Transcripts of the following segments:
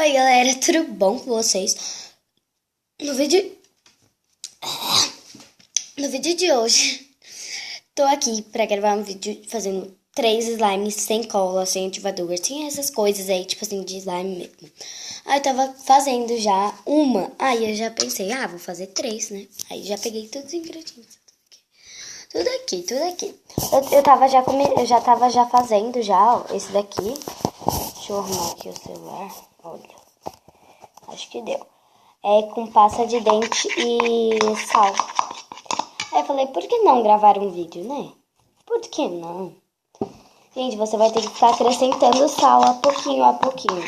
Oi galera, tudo bom com vocês? No vídeo de hoje, tô aqui pra gravar um vídeo fazendo 3 slimes sem cola, sem ativador, sem essas coisas aí, tipo assim, de slime mesmo. Aí eu tava fazendo já uma, aí eu já pensei, vou fazer 3, né? Aí já peguei todos os ingredientes. Tudo aqui. Eu já tava fazendo já, ó, esse daqui. Deixa eu arrumar aqui o celular, olha. Acho que deu. É com pasta de dente e sal. Aí eu falei, por que não gravar um vídeo, né? Por que não? Gente, você vai ter que ficar acrescentando sal a pouquinho a pouquinho.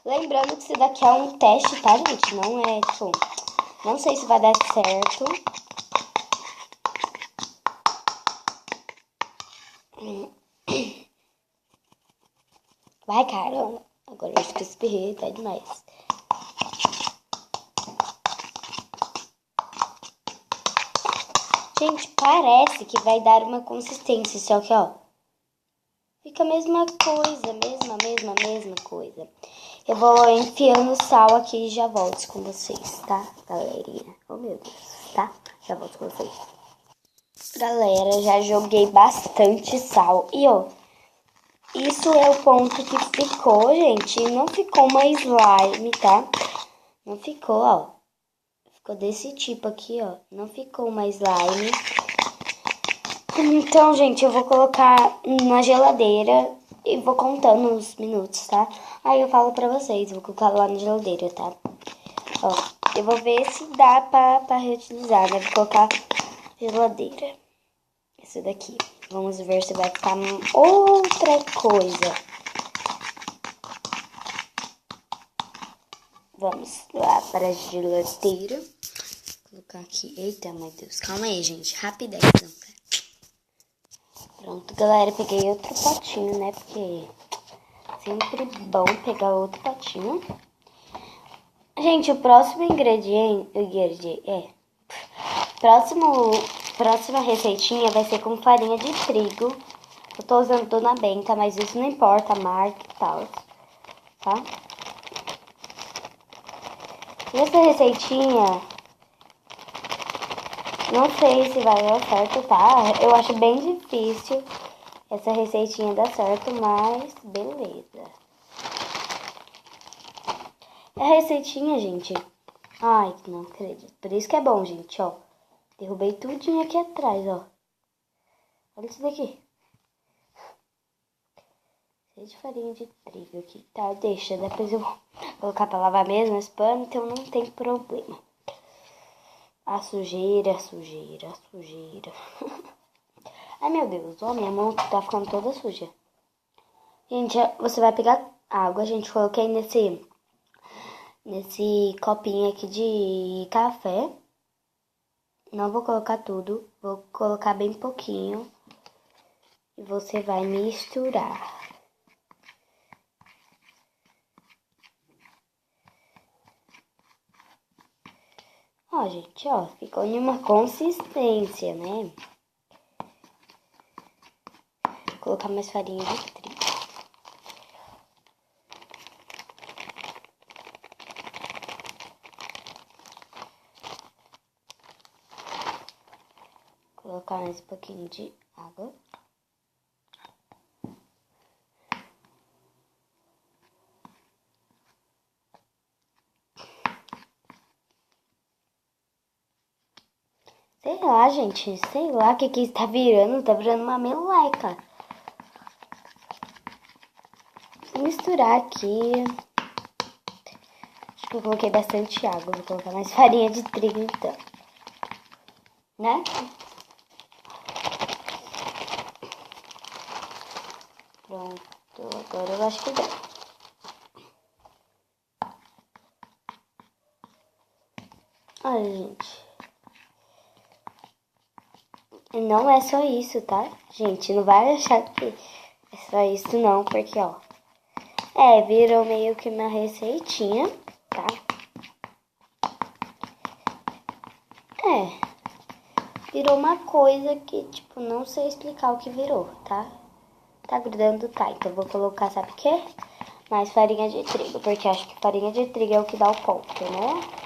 Lembrando que isso daqui é um teste, tá, gente? Não é, tipo... Não sei se vai dar certo. Vai, caramba. Agora eu acho que eu espirrei, tá demais. Gente, parece que vai dar uma consistência, só que, ó, fica a mesma coisa, mesma coisa. Eu vou enfiando sal aqui e já volto com vocês, tá, galerinha? Oh, meu Deus, tá? Já volto com vocês. Galera, já joguei bastante sal. E, ó, isso é o ponto que ficou, gente. Não ficou uma slime, tá? Não ficou, ó. Ficou desse tipo aqui, ó. Não ficou uma slime. Então, gente, eu vou colocar na geladeira e vou contando os minutos, tá? Aí eu falo pra vocês, vou colocar lá na geladeira, tá? Ó, eu vou ver se dá pra reutilizar, né? Vou colocar geladeira. Esse daqui. Vamos ver se vai ficar outra coisa. Vamos lá para a geladeira. Vou colocar aqui. Eita, meu Deus. Calma aí, gente. Rapidez. Pronto, galera. Peguei outro potinho, né? Porque sempre bom pegar outro potinho. Gente, o próximo próxima receitinha vai ser com farinha de trigo. Eu tô usando Dona Benta, mas isso não importa a marca e tal, tá? E essa receitinha, não sei se vai dar certo, tá? Eu acho bem difícil essa receitinha dar certo, mas beleza. A receitinha, gente... Ai, não acredito. Por isso que é bom, gente, ó. Derrubei tudinho aqui atrás, ó. Olha isso daqui. Cheio de farinha de trigo aqui. Tá, deixa. Depois eu vou colocar pra lavar mesmo esse pano, então não tem problema. A sujeira. Ai, meu Deus. Ó, minha mão tá ficando toda suja. Gente, você vai pegar água. Gente, coloquei nesse copinho aqui de café. Não vou colocar tudo. Vou colocar bem pouquinho. E você vai misturar. Ó, gente, ó, ficou em uma consistência, né? Vou colocar mais farinha de trigo. Colocar mais um pouquinho de água. Sei lá, gente, sei lá o que está virando. Tá virando uma meleca. Vou misturar aqui. Acho que eu coloquei bastante água. Vou colocar mais farinha de trigo, então. Né? Pronto, agora eu acho que deu. Olha, gente. Não é só isso, tá? Gente, não vai achar que é só isso não, porque, ó. Virou meio que uma receitinha, tá? Virou uma coisa que, tipo, não sei explicar o que virou, tá? Tá grudando, tá? Então, eu vou colocar, sabe o quê? mais farinha de trigo, porque acho que farinha de trigo é o que dá o ponto, né?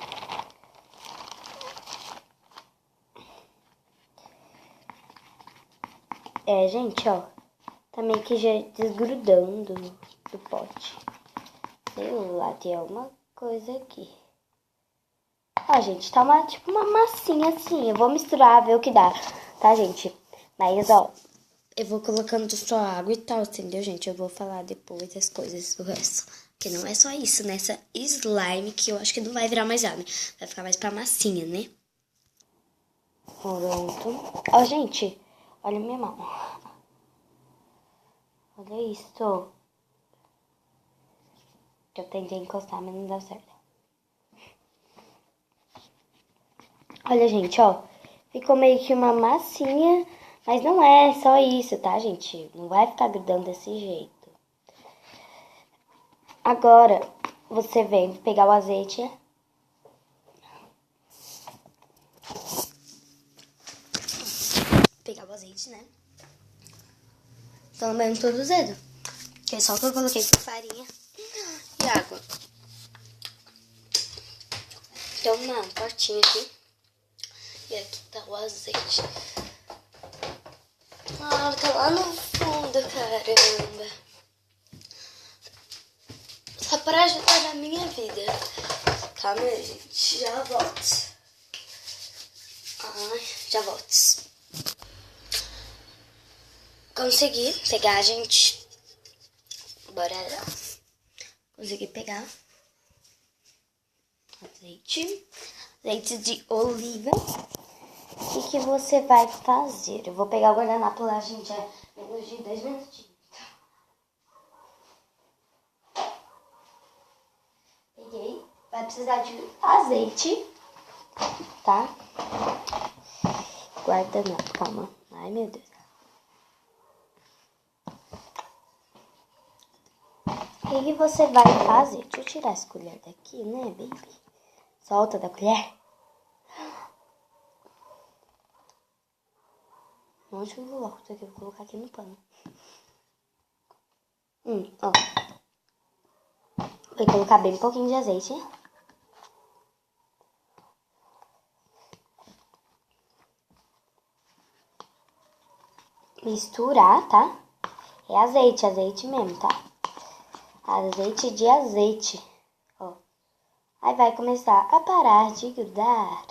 É, gente, ó, tá meio que já desgrudando do pote. Sei lá, tem alguma coisa aqui. Ó, gente, tá tipo uma massinha assim. Eu vou misturar, ver o que dá, tá, gente? Mas, ó, eu vou colocando só água e tal, entendeu, gente? Eu vou falar depois das coisas do resto. Porque não é só isso, né? Essa slime que eu acho que não vai virar mais slime. Vai ficar mais pra massinha, né? Pronto. Ó, gente, olha minha mão. Olha isso. Eu tentei encostar, mas não deu certo. Olha, gente, ó. Ficou meio que uma massinha, mas não é só isso, tá, gente? Não vai ficar grudando desse jeito. Agora, você vem pegar o azeite. Pegar o azeite, né? Tô lambendo todos os dedos. Que é só que eu coloquei com farinha e água. Tem uma portinha aqui. E aqui tá o azeite. Ah, tá lá no fundo, caramba. Só para ajudar na minha vida. Calma aí, gente. Já volto. Ai, já volto. Consegui pegar, gente. Bora lá. Consegui pegar azeite. Azeite de oliva. O que você vai fazer? Eu vou pegar o guardanapo lá, gente. É menos de 2 minutinhos. Peguei. Vai precisar de azeite, tá? Guardanapo, calma. Ai, meu Deus. O que você vai fazer? Deixa eu tirar essa colher daqui, né, baby? Solta da colher. Onde eu vou colocar isso aqui? Eu vou colocar aqui no pano. Ó. Vou colocar bem pouquinho de azeite. Misturar, tá? É azeite mesmo, tá? Azeite de azeite. Ó. Aí vai começar a parar de grudar.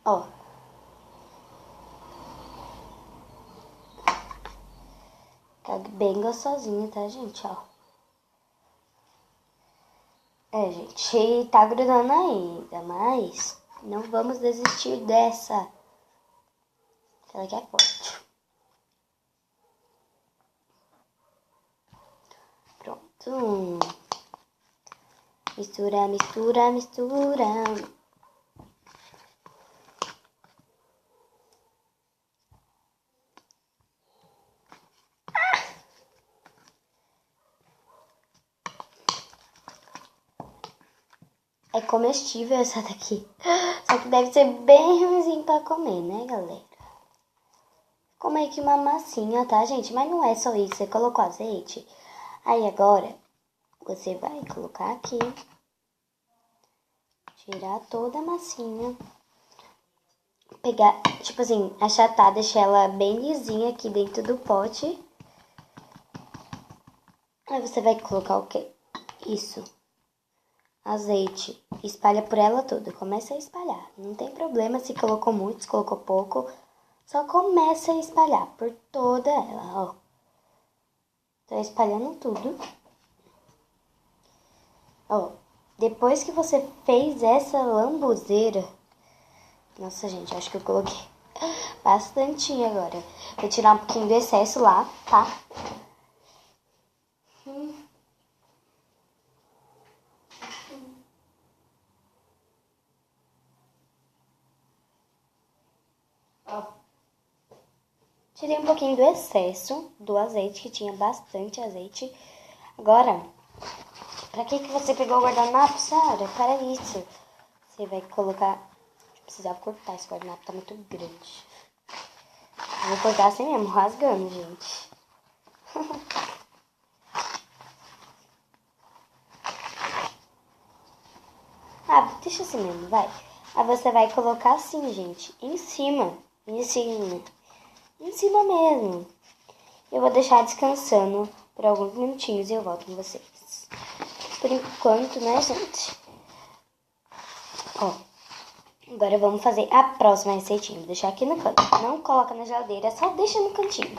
Ó. Tá bem gostosinho, tá, gente? Ó. É, gente, tá grudando ainda, mas não vamos desistir dessa. Ela aqui é forte. Pronto. Mistura, mistura, mistura. É comestível essa daqui. Só que deve ser bem ruimzinho pra comer, né, galera? Ficou meio que uma massinha, tá, gente? Mas não é só isso. Você colocou azeite. Aí agora, você vai colocar aqui. Tirar toda a massinha. Pegar, tipo assim, achatar, deixar ela bem lisinha aqui dentro do pote. Aí você vai colocar o quê? Isso. Azeite. Espalha por ela toda. Começa a espalhar. Não tem problema se colocou muito, se colocou pouco. Só começa a espalhar por toda ela, ó. Tô espalhando tudo. Ó. Depois que você fez essa lambuzeira... Nossa, gente, acho que eu coloquei bastantinho agora. Vou tirar um pouquinho do excesso lá, tá? Ó. Tirei um pouquinho do excesso do azeite, que tinha bastante azeite. Agora, pra que você pegou o guardanapo, Sara? Para isso. Você vai colocar... Precisava cortar, esse guardanapo tá muito grande. Eu vou cortar assim mesmo, rasgando, gente. Ah, deixa assim mesmo, vai. Aí você vai colocar assim, gente, em cima. Em cima. Em cima mesmo. Eu vou deixar descansando por alguns minutinhos e eu volto com vocês. Por enquanto, né, gente? Ó, agora vamos fazer a próxima receitinha. Vou deixar aqui no canto. Não coloca na geladeira, só deixa no cantinho.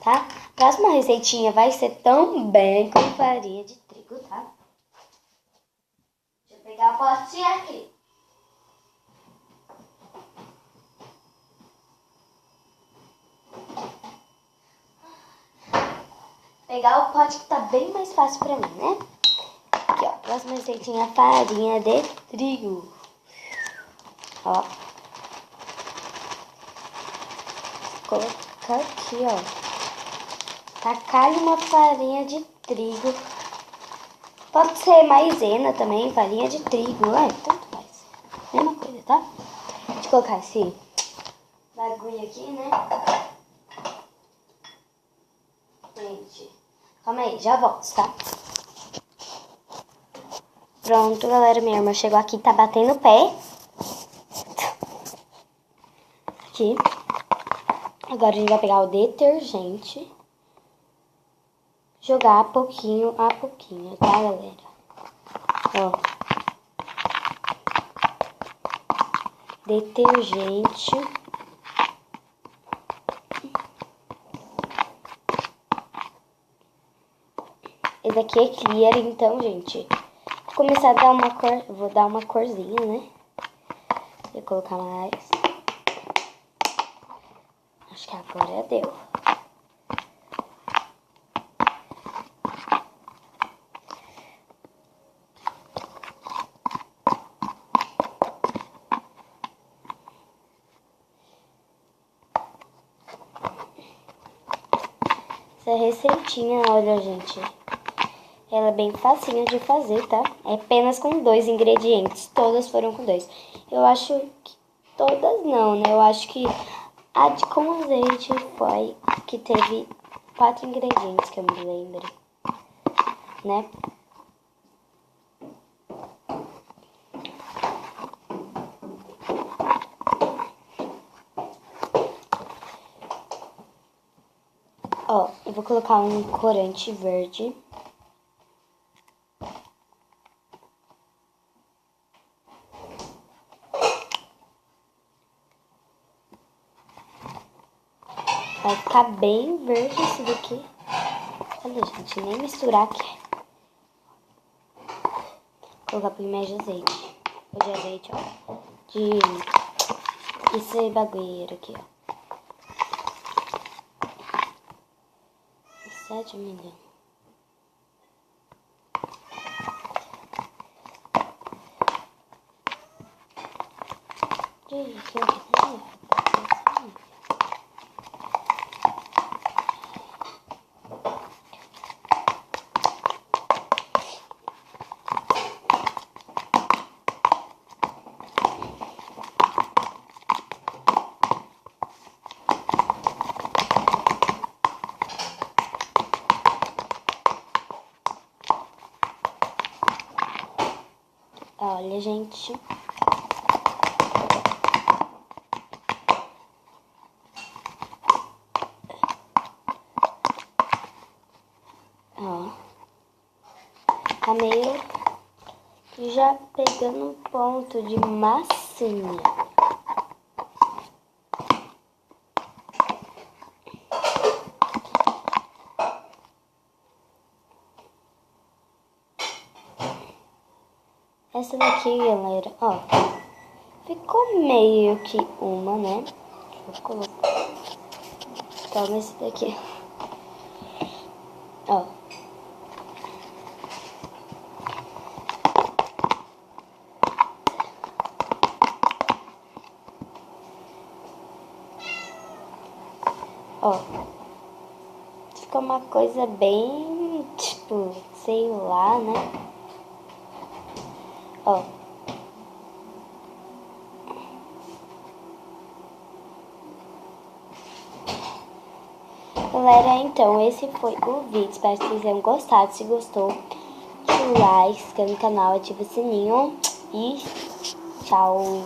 Tá? Próxima receitinha vai ser também com farinha de trigo, tá? Deixa eu pegar o potinho aqui. Pegar o pote que tá bem mais fácil pra mim, né? Aqui, ó. Próxima receitinha, farinha de trigo. Ó. Colocar aqui, ó. Tacar uma farinha de trigo. Pode ser maisena também, farinha de trigo. Tanto faz. Mesma coisa, tá? Deixa eu colocar esse bagulho aqui, né? Gente, calma aí, já volto, tá? Pronto, galera, minha irmã chegou aqui, tá batendo o pé. Aqui. Agora a gente vai pegar o detergente. Jogar pouquinho a pouquinho, tá, galera? Ó. Detergente. Esse aqui é clear, então, gente. Vou começar a dar uma cor. Vou dar uma corzinha, né? Vou colocar mais. Acho que agora deu. Essa receitinha, olha, gente. Ela é bem facinha de fazer, tá? É apenas com 2 ingredientes. Todas foram com 2. Eu acho que todas não, né? Eu acho que a de com azeite foi que teve 4 ingredientes, que eu me lembro, né? Ó, eu vou colocar um corante verde. Vai ficar bem verde esse daqui. Olha, gente, nem misturar aqui. Vou colocar um pouquinho mais de azeite. Ou de azeite, ó. De esse bagulho aqui, ó. 7 milhões. Olha, gente. Ó. Tá meio já pegando um ponto de massinha. Essa daqui, galera, ó, ficou meio que uma, né? Deixa eu colocar. Toma esse daqui. Ó. Ó. Ficou uma coisa bem, tipo, sei lá, né? Ó. Galera, então esse foi o vídeo. Espero que vocês tenham gostado. Se gostou, deixa o like, se inscreve no canal, ativa o sininho e tchau!